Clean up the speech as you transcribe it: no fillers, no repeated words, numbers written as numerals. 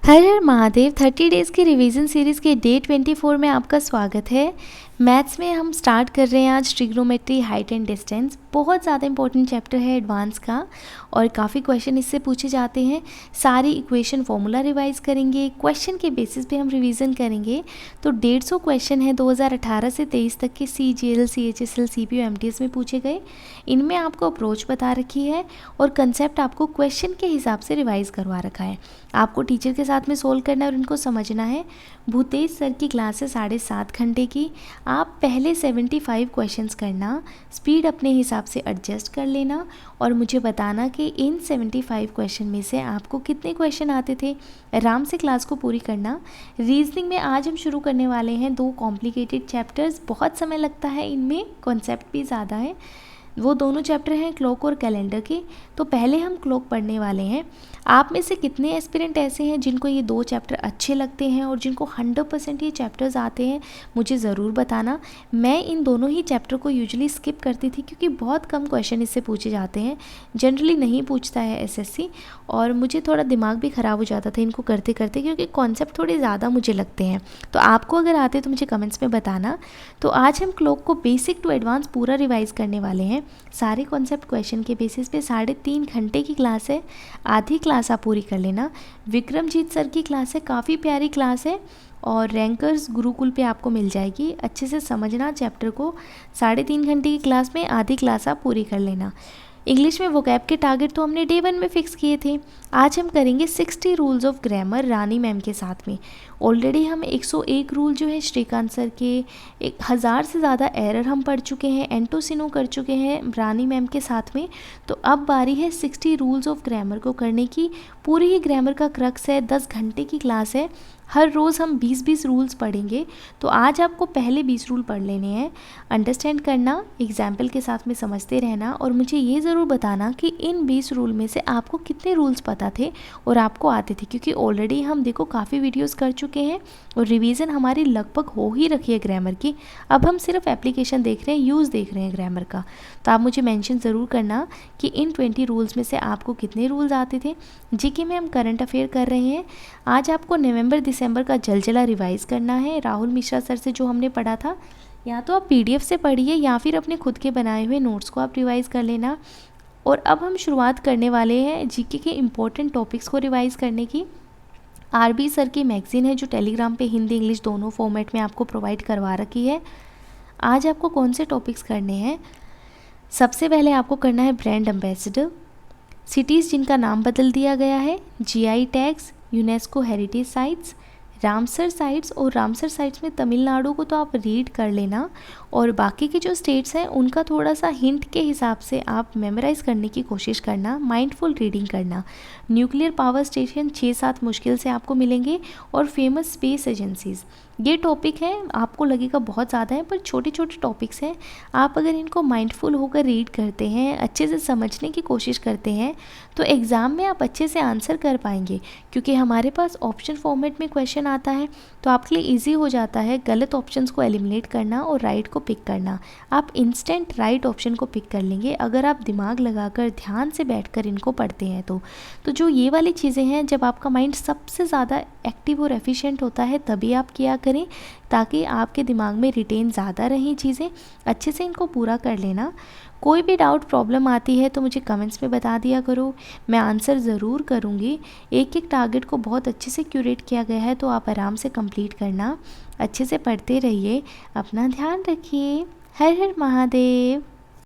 हर हर Mahadev 30 days की revision series के day 24 में आपका स्वागत है। मैथ्स में हम स्टार्ट कर रहे हैं आज ट्रिग्नोमेट्री, हाइट एंड डिस्टेंस। बहुत ज़्यादा इंपॉर्टेंट चैप्टर है एडवांस का और काफ़ी क्वेश्चन इससे पूछे जाते हैं। सारी इक्वेशन फॉर्मूला रिवाइज करेंगे, क्वेश्चन के बेसिस पे हम रिवीजन करेंगे। तो 150 क्वेश्चन है 2018 से 23 तक के CGL, CHSL, CPO, MTS में पूछे गए। इनमें आपको अप्रोच बता रखी है और कंसेप्ट आपको क्वेश्चन के हिसाब से रिवाइज करवा रखा है। आपको टीचर के साथ में सोल्व करना है और इनको समझना है। भूतेश सर की क्लास है 7.5 घंटे की। आप पहले 75 क्वेश्चंस करना, स्पीड अपने हिसाब से एडजस्ट कर लेना और मुझे बताना कि इन 75 क्वेश्चन में से आपको कितने क्वेश्चन आते थे। आराम से क्लास को पूरी करना। रीजनिंग में आज हम शुरू करने वाले हैं 2 कॉम्प्लिकेटेड चैप्टर्स। बहुत समय लगता है इनमें, कॉन्सेप्ट भी ज़्यादा है। वो दोनों चैप्टर हैं क्लॉक और कैलेंडर के। तो पहले हम क्लॉक पढ़ने वाले हैं। आप में से कितने एस्पिरेंट ऐसे हैं जिनको ये 2 चैप्टर अच्छे लगते हैं और जिनको 100% ये चैप्टर्स आते हैं, मुझे ज़रूर बताना। मैं इन दोनों ही चैप्टर को यूजुअली स्किप करती थी क्योंकि बहुत कम क्वेश्चन इससे पूछे जाते हैं, जनरली नहीं पूछता है SSC, और मुझे थोड़ा दिमाग भी ख़राब हो जाता था इनको करते करते क्योंकि कॉन्सेप्ट थोड़े ज़्यादा मुझे लगते हैं। तो आपको अगर आते तो मुझे कमेंट्स में बताना। तो आज हम क्लॉक को बेसिक टू एडवांस पूरा रिवाइज़ करने वाले हैं। सारे कॉन्सेप्ट क्वेश्चन के बेसिस पे 3.5 घंटे की क्लास है। आधी क्लास आप पूरी कर लेना। विक्रमजीत सर की क्लास है, काफ़ी प्यारी क्लास है और रैंकर्स गुरुकुल पे आपको मिल जाएगी। अच्छे से समझना चैप्टर को। 3.5 घंटे की क्लास में आधी क्लास आप पूरी कर लेना। इंग्लिश में वोकैब के टारगेट तो हमने डे 1 में फिक्स किए थे। आज हम करेंगे 60 rules of grammar Rani ma'am के साथ में। ऑलरेडी हम 101 रूल जो है श्रीकांत सर के, 1000 से ज़्यादा एरर हम पढ़ चुके हैं, एंटोसिनो कर चुके हैं रानी मैम के साथ में। तो अब बारी है 60 रूल्स ऑफ ग्रामर को करने की। पूरी ही ग्रामर का क्रक्स है, 10 घंटे की क्लास है। हर रोज़ हम 20-20 रूल्स पढ़ेंगे। तो आज आपको पहले 20 रूल पढ़ लेने हैं। अंडरस्टैंड करना, एग्जाम्पल के साथ में समझते रहना और मुझे ये ज़रूर बताना कि इन 20 रूल में से आपको कितने रूल्स पता थे और आपको आते थे, क्योंकि ऑलरेडी हम देखो काफ़ी वीडियोस कर चुके हैं और रिवीजन हमारी लगभग हो ही रखी है ग्रामर की। अब हम सिर्फ एप्लीकेशन देख रहे हैं, यूज़ देख रहे हैं ग्रामर का। तो आप मुझे मेंशन ज़रूर करना कि इन 20 रूल्स में से आपको कितने रूल्स आते थे। जीके में हम करंट अफेयर कर रहे हैं। आज आपको नवंबर दिसंबर का जलजला रिवाइज़ करना है राहुल मिश्रा सर से जो हमने पढ़ा था। या तो आप PDF से पढ़िए या फिर अपने खुद के बनाए हुए नोट्स को आप रिवाइज़ कर लेना। और अब हम शुरुआत करने वाले हैं जीके के इम्पोर्टेंट टॉपिक्स को रिवाइज़ करने की। RB सर की मैगज़ीन है जो टेलीग्राम पे हिंदी इंग्लिश दोनों फॉर्मेट में आपको प्रोवाइड करवा रखी है। आज आपको कौन से टॉपिक्स करने हैं? सबसे पहले आपको करना है ब्रांड एम्बेसडर, सिटीज़ जिनका नाम बदल दिया गया है, GI tags, UNESCO heritage sites, Ramsar sites. और रामसर साइट्स में तमिलनाडु को तो आप रीड कर लेना और बाकी के जो स्टेट्स हैं उनका थोड़ा सा हिंट के हिसाब से आप मेमोराइज़ करने की कोशिश करना, माइंडफुल रीडिंग करना। न्यूक्लियर पावर स्टेशन 6-7 मुश्किल से आपको मिलेंगे और फेमस स्पेस एजेंसीज़। ये टॉपिक है, आपको लगेगा बहुत ज़्यादा है पर छोटे छोटे टॉपिक्स हैं। आप अगर इनको माइंडफुल होकर रीड करते हैं, अच्छे से समझने की कोशिश करते हैं तो एग्ज़ाम में आप अच्छे से आंसर कर पाएंगे, क्योंकि हमारे पास ऑप्शन फॉर्मेट में क्वेश्चन आता है तो आपके लिए ईजी हो जाता है गलत ऑप्शंस को एलिमिनेट करना और राइट को पिक करना। आप इंस्टेंट राइट ऑप्शन को पिक कर लेंगे अगर आप दिमाग लगाकर ध्यान से बैठकर इनको पढ़ते हैं तो जो ये वाली चीज़ें हैं, जब आपका माइंड सबसे ज़्यादा एक्टिव और एफिशिएंट होता है तभी आप किया करें, ताकि आपके दिमाग में रिटेन ज़्यादा रहें चीज़ें। अच्छे से इनको पूरा कर लेना। कोई भी डाउट प्रॉब्लम आती है तो मुझे कमेंट्स में बता दिया करो, मैं आंसर ज़रूर करूँगी। एक एक टारगेट को बहुत अच्छे से क्यूरेट किया गया है तो आप आराम से कंप्लीट करना। अच्छे से पढ़ते रहिए, अपना ध्यान रखिए। हर हर महादेव।